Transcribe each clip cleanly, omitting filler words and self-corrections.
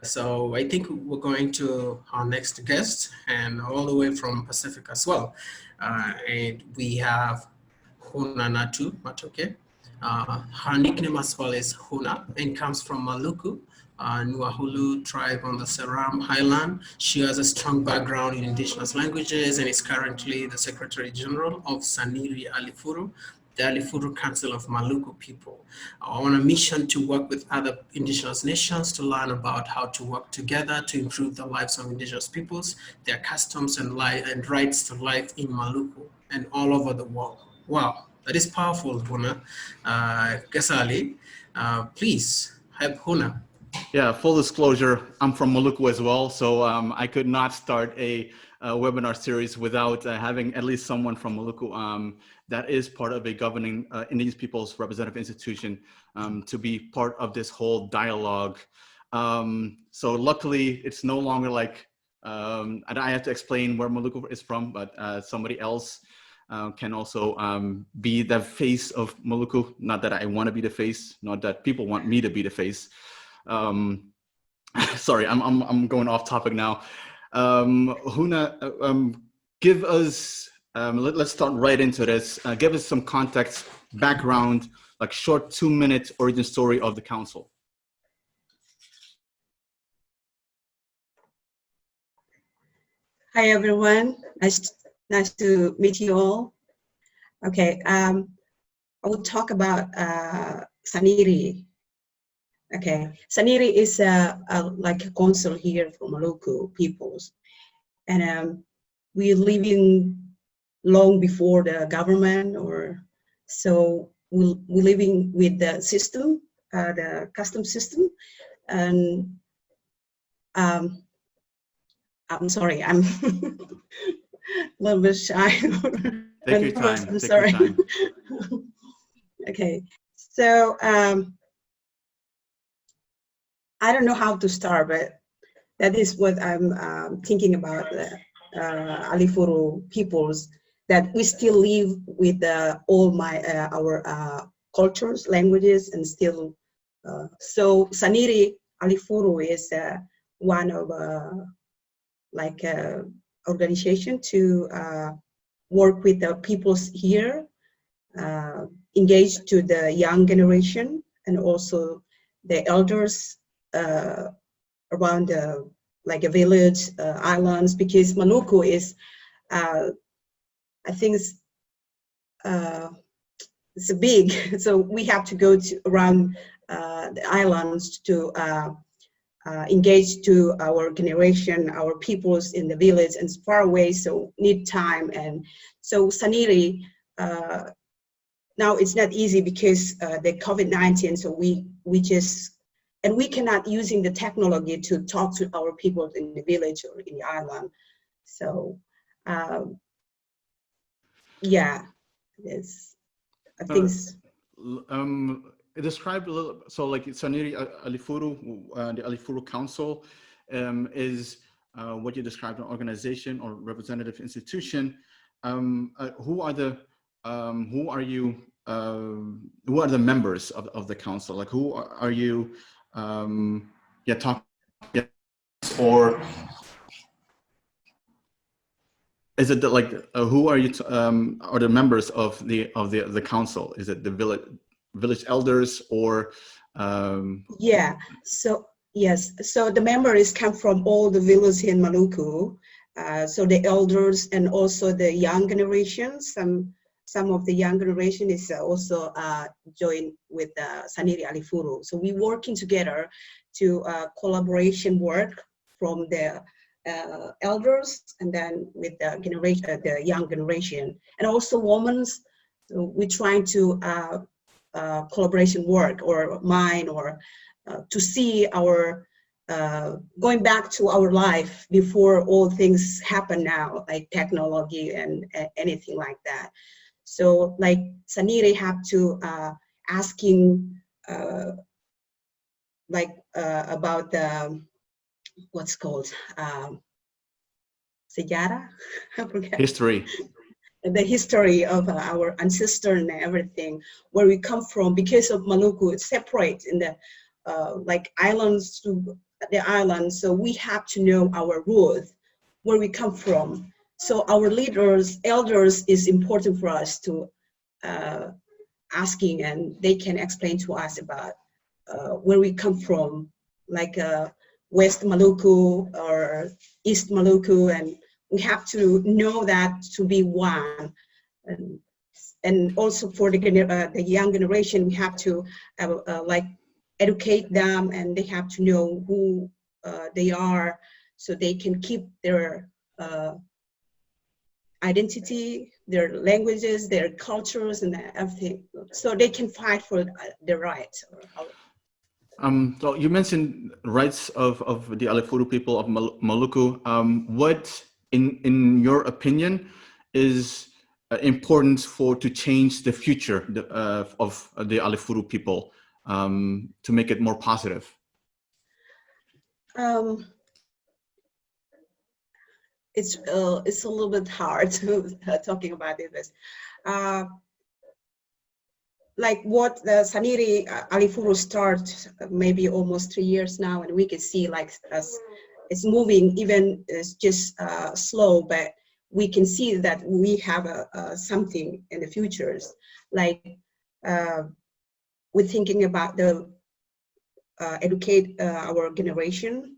So I think we're going to our next guest, and all the way from Pacific as well. And we have Hunanatu Matoke. Her nickname as well is Huna, and comes from Maluku, Nuahulu tribe on the Seram Highland. She has a strong background in Indigenous languages and is currently the Secretary General of Saniri Alifuru, the Alifuru Council of Maluku people, on a mission to work with other Indigenous nations to learn about how to work together to improve the lives of Indigenous peoples, their customs and rights to life in Maluku and all over the world. Wow, that is powerful, Huna. Gasali, please help Huna. Yeah, full disclosure, I'm from Maluku as well, so I could not start a webinar series without having at least someone from Maluku that is part of a governing Indigenous peoples representative institution to be part of this whole dialogue. So luckily, it's no longer like, and I have to explain where Maluku is from, but somebody else can also be the face of Maluku. Not that I want to be the face, not that people want me to be the face. Sorry, I'm going off topic now. Huna, give us, let's start right into this. Give us some context, background, like short 2-minute origin story of the council. Hi everyone, nice to meet you all. Okay, I will talk about Saniri. Okay, Saniri is like a council here for Maluku peoples, and we're living long before the government, or so we're living with the system, the custom system, and I'm sorry, I'm a little bit shy. Take your time. I'm Take sorry. your time. Okay, so I don't know how to start, but that is what I'm thinking about the Alifuru peoples, that we still live with all our cultures, languages, and still. So Saniri Alifuru is one of like organization to work with the peoples here, engage to the young generation and also the elders around like a village, islands, because Maluku is, I think it's big, so we have to go to around the islands to engage to our generation, our peoples in the village, and it's far away, so need time. And so Saniri, now it's not easy because the COVID-19, so we just, and we cannot using the technology to talk to our people in the village or in the island. So yeah, it's, I think. Describe a little, so like Saniri Alifuru, the Alifuru Council is what you described an organization or representative institution. Who are the members of the council? Like who are you? Or is it like who are you? Are the members of the council? Is it the village elders or? Yeah. So yes. So the members come from all the villages in Maluku. So the elders and also the young generation. Some of the young generation is also joined with Saniri Alifuru. So we working together to collaboration work from the elders and then with the generation, the young generation, and also women. So we're trying to collaboration work or mind or to see our going back to our life before all things happen now, like technology and anything like that. So like Saniri have to asking like about the what's called sejarah, history. The history of our ancestor and everything, where we come from, because of Maluku, it's separate in the like islands to the island. So we have to know our roots, where we come from. So our leaders, elders, is important for us to asking, and they can explain to us about where we come from, like West Maluku or East Maluku, and we have to know that to be one. And also for the young generation, we have to like educate them, and they have to know who they are, so they can keep their identity, their languages, their cultures, and everything, so they can fight for their rights. So you mentioned rights of the Alifuru people of Maluku. What, in your opinion, is important to change the future of the Alifuru people to make it more positive? It's a little bit hard to talking about this. Like what the Saniri Alifuru start maybe almost 3 years now, and we can see like as it's moving, even it's just slow, but we can see that we have something in the futures. Like we're thinking about the educate our generation.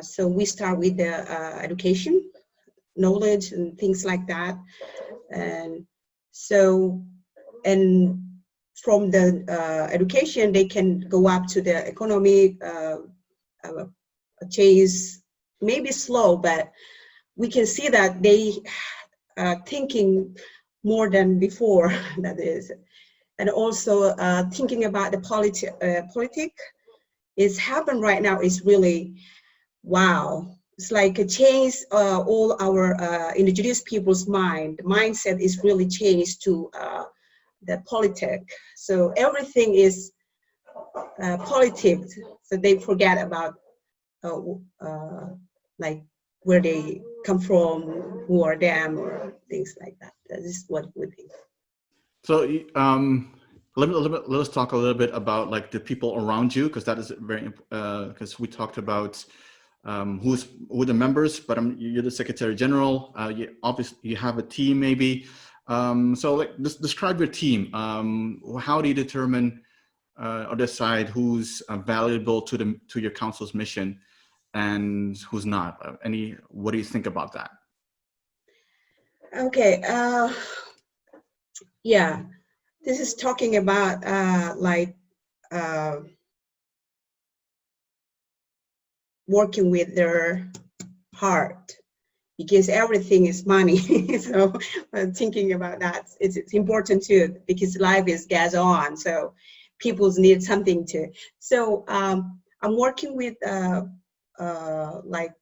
So we start with the education, knowledge, and things like that. And so, and from the education, they can go up to the economic chase, maybe slow, but we can see that they thinking more than before, that is. And also thinking about the politic is happening right now is really, wow. It's like a change all our indigenous people's mind. The mindset is really changed to the politic. So everything is politics. So they forget about like where they come from, who are them, or things like that. That is what we think. So let us talk a little bit about like the people around you, because that is very because we talked about who the members, but you're the Secretary General. Obviously you have a team, maybe. So like, describe your team. How do you determine or decide who's valuable to your council's mission and who's not? What do you think about that? Okay. Yeah, this is talking about like working with their heart, because everything is money. So thinking about that, it's important too, because life goes on. So people need something to. So I'm working with like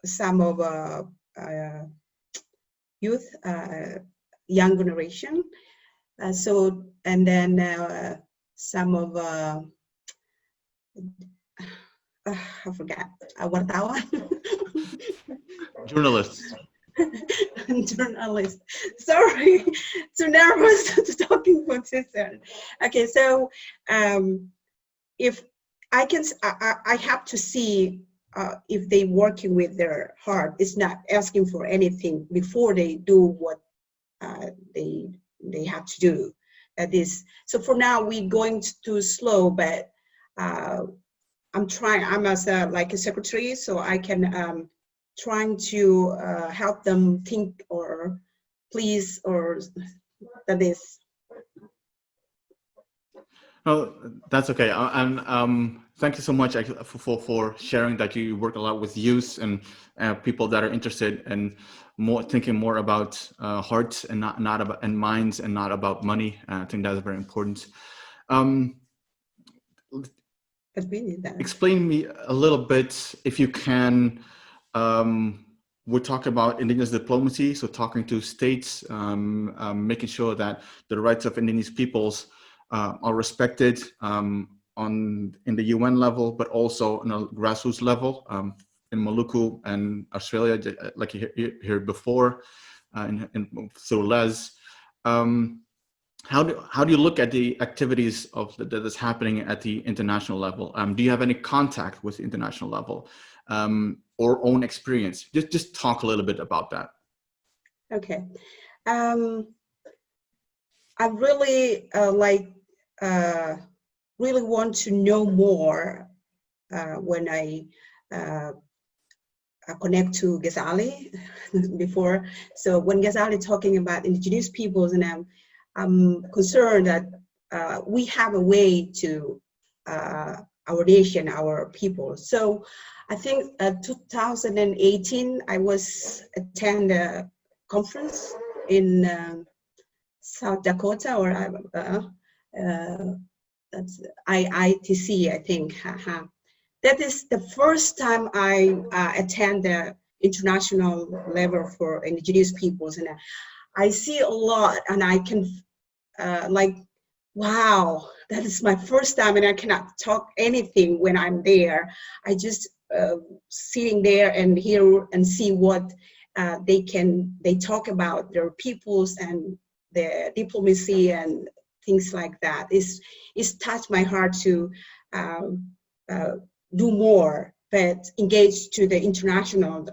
some of youth, young generation. So, and then some of I forgot, wartawan. Journalists. Journalist. Sorry, too nervous to talking about this. Okay, so if I can, I have to see if they working with their heart. It's not asking for anything before they do what they have to do. That is, so for now we're going too slow, but I'm trying. I'm as like a secretary, so I can trying to help them think or please, or that is. Oh, that's okay. And thank you so much for sharing that you work a lot with youth and people that are interested in thinking more about hearts and not about and minds and not about money. I think that's very important. Explain me a little bit, if you can. We're talking about Indigenous diplomacy, so talking to states, making sure that the rights of Indigenous peoples are respected in the UN level, but also on a grassroots level in Maluku and Australia, like you heard before, through Les. how do you look at the activities of that is happening at the international level? Do you have any contact with the international level, or own experience? Just talk a little bit about that. Okay. I really really want to know more when I connect to Ghazali before. So when Ghazali talking about indigenous peoples, and I'm concerned that we have a way to our nation, our people. So I think 2018, I was attend a conference in South Dakota, or that's IITC, I think. That is the first time I attend the international level for indigenous peoples, and I see a lot, and I can wow, that is my first time, and I cannot talk anything when I'm there. I just sitting there and hear and see what they talk about their peoples and their diplomacy and things like that. It's touched my heart to do more, but engage to the international,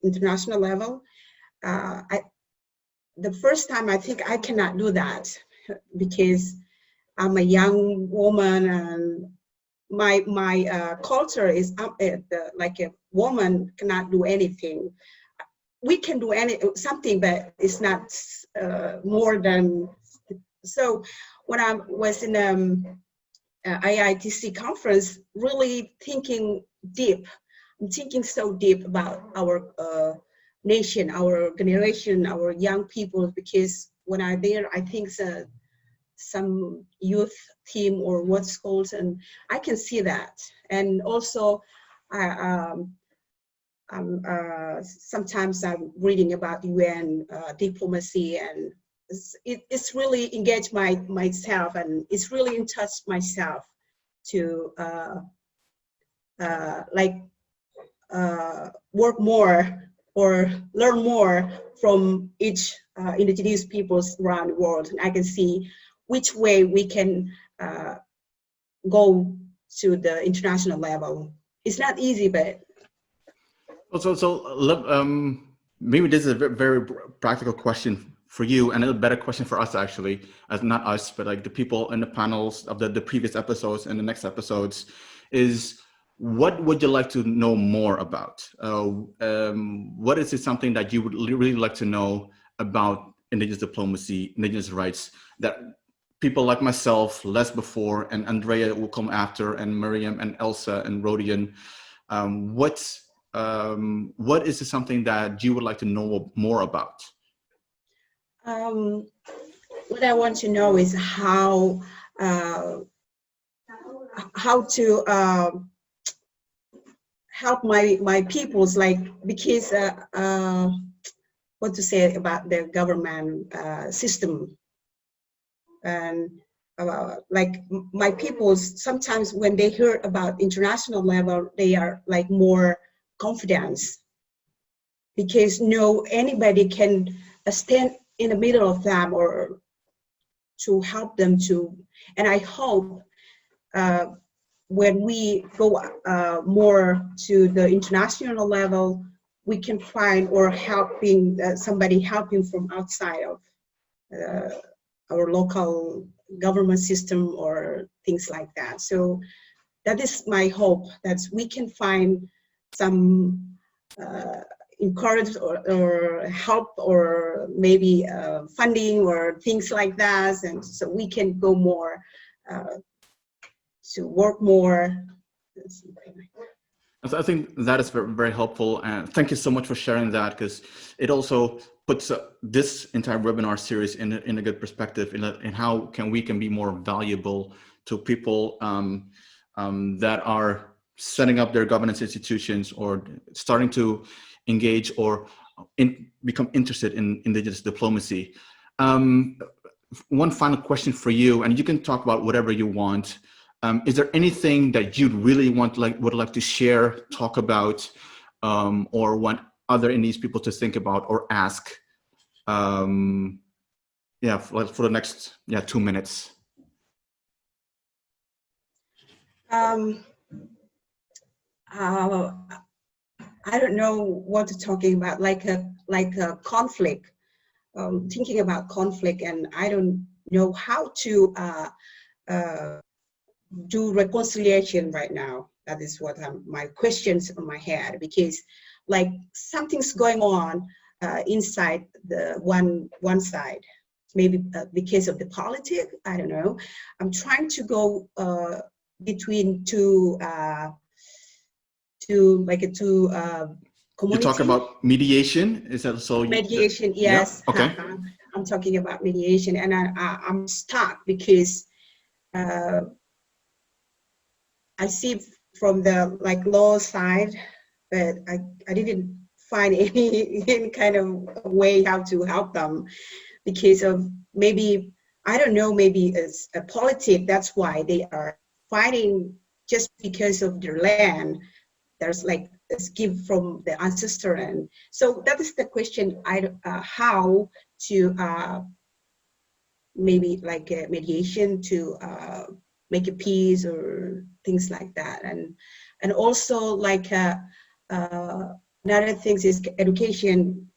international level. The first time I think I cannot do that because I'm a young woman, and my culture is like a woman cannot do anything. We can do something, but it's not more than. So when I was in IITC conference, really thinking deep. I'm thinking so deep about our nation, our generation, our young people, because when I'm there, I think some youth team or what schools, and I can see that. And also, sometimes I'm reading about UN diplomacy, and it's really engaged myself, and it's really in touch myself to work more or learn more from each indigenous peoples around the world. And I can see which way we can go to the international level. It's not easy, but maybe this is a very practical question for you, and a better question for us actually, as not us, but like the people in the panels of the previous episodes and the next episodes, is what would you like to know more about? What is it something that you would really like to know about indigenous diplomacy, indigenous rights, that people like myself, less before, and Andrea will come after, and Mariam and Elsa and Rodion, what is it something that you would like to know more about? What I want to know is how to help my peoples, like, because what to say about the government system, and like my peoples, sometimes when they hear about international level, they are like more confidence, because anybody can stand in the middle of them or to help them to. And I hope when we go more to the international level, we can find or helping somebody helping from outside of our local government system or things like that. So that is my hope, that we can find some encourage or help, or maybe funding or things like that, and so we can go more to work more. I think that is very, very helpful, and thank you so much for sharing that, because it also puts this entire webinar series in a good perspective in how we can be more valuable to people that are setting up their governance institutions or starting to engage or become interested in indigenous diplomacy. One final question for you, and you can talk about whatever you want. Is there anything that you'd really would like to share, talk about, or want other Indigenous people to think about or ask? yeah, for the next 2 minutes. I don't know what to talking about, like a conflict, thinking about conflict, and I don't know how to do reconciliation right now. That is what my questions on my head, because like something's going on inside the one side, maybe because of the politics, I don't know. I'm trying to go between two You talk about mediation, is that so? Mediation, yes. Yeah. Okay. I'm talking about mediation, and I'm stuck because I see from the law side, but I didn't find any kind of way how to help them, because of maybe, I don't know, maybe it's a politics. That's why they are fighting, just because of their land. There's a gift from the ancestor, and so that is the question. How to maybe like a mediation to make a peace or things like that, and also another things is education.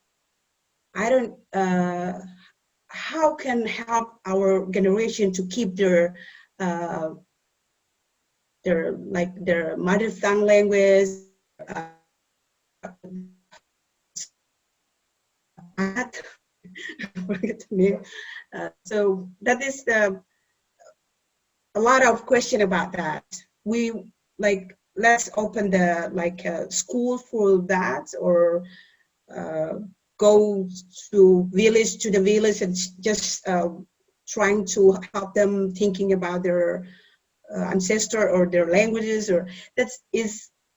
I don't how can help our generation to keep their mother tongue language. So that is a lot of question about that. We let's open the school for that, or go to the village and just trying to help them thinking about their ancestor or their languages, or that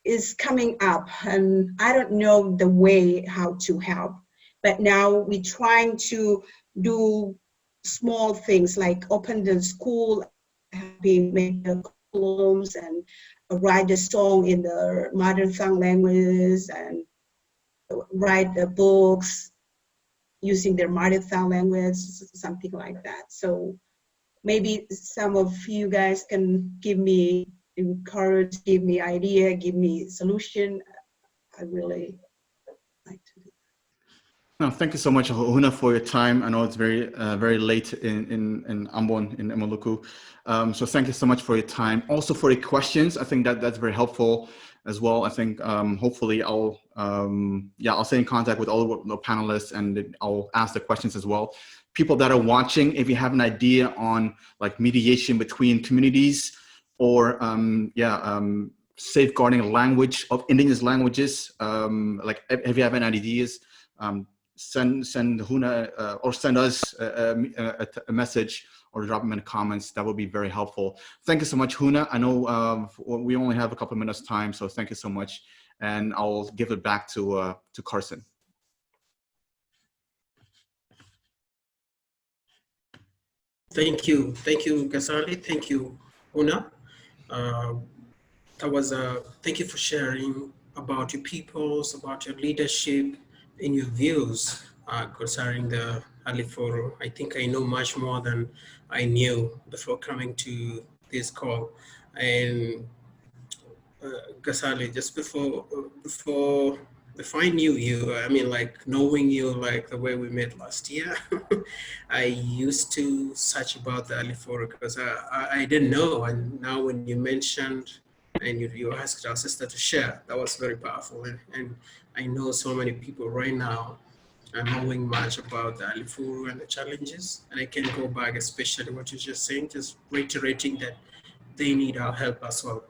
is coming up, and I don't know the way how to help. But now we're trying to do small things like open the school, make the columns, and write a song in the mother tongue languages, and write the books using their mother tongue language, something like that. So maybe some of you guys can give me encourage, give me idea, give me solution. I really like to do that. No, thank you so much, Huna, for your time. I know it's very late in Ambon, in Maluku. So thank you so much for your time. Also for your questions. I think that's very helpful as well. I think hopefully I'll stay in contact with all the panelists, and I'll ask the questions as well. People that are watching, if you have an idea on mediation between communities, or safeguarding language of indigenous languages, if you have any ideas, send Huna or send us a message, or drop them in the comments. That would be very helpful. Thank you so much, Huna. I know we only have a couple of minutes time, so thank you so much. And I'll give it back to Carson. Thank you, Gasali. Thank you, Huna. Thank you for sharing about your peoples, about your leadership, and your views concerning the Alifuru. I think I know much more than I knew before coming to this call. And Gasali, just before I knew you, I mean, knowing you the way we met last year, I used to search about the Alifuru because I didn't know. And now when you mentioned and you asked our sister to share, that was very powerful. And I know so many people right now are knowing much about the Alifuru and the challenges. And I can go back, especially what you're just saying, just reiterating that they need our help as well.